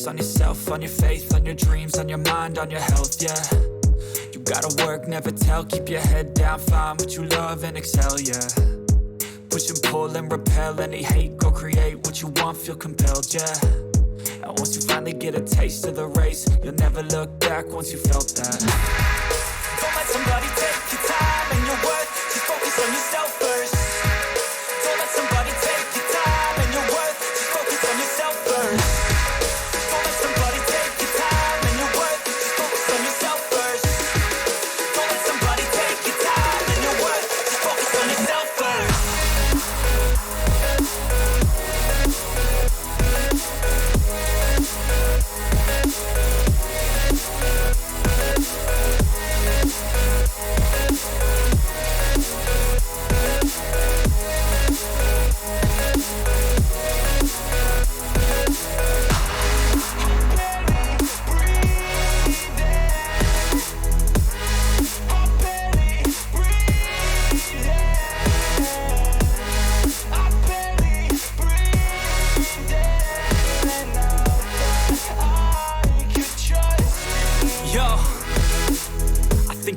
focus on yourself, on your faith, on your dreams, on your mind, on your health, yeah. You gotta work, never tell, keep your head down, find what you love and excel, yeah. Push and pull and repel any hate, go create what you want, feel compelled, yeah. And once you finally get a taste of the race, you'll never look back once you felt that. Don't let somebody take your time and your worth, just focus on yourself first. Don't let somebody take your time and your worth, just focus on yourself first. Don't let somebody take your time and your worth, just focus on yourself first. Don't let somebody take your time and your worth, just focus on yourself first.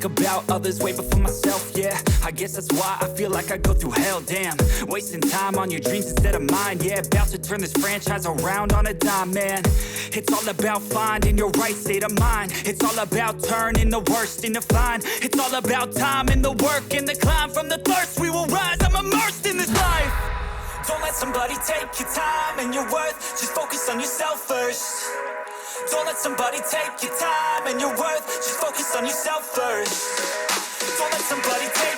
About others way before myself, yeah. I guess that's why I feel like I go through hell, damn. Wasting time on your dreams instead of mine, yeah. About to turn this franchise around on a dime, man. It's all about finding your right state of mind. It's all about turning the worst into fine. It's all about time and the work and the climb. From the thirst we will rise, I'm immersed in this life. Don't let somebody take your time and your worth, just focus on yourself first. Don't let somebody take your time and your worth, just focus on yourself first. Don't let somebody take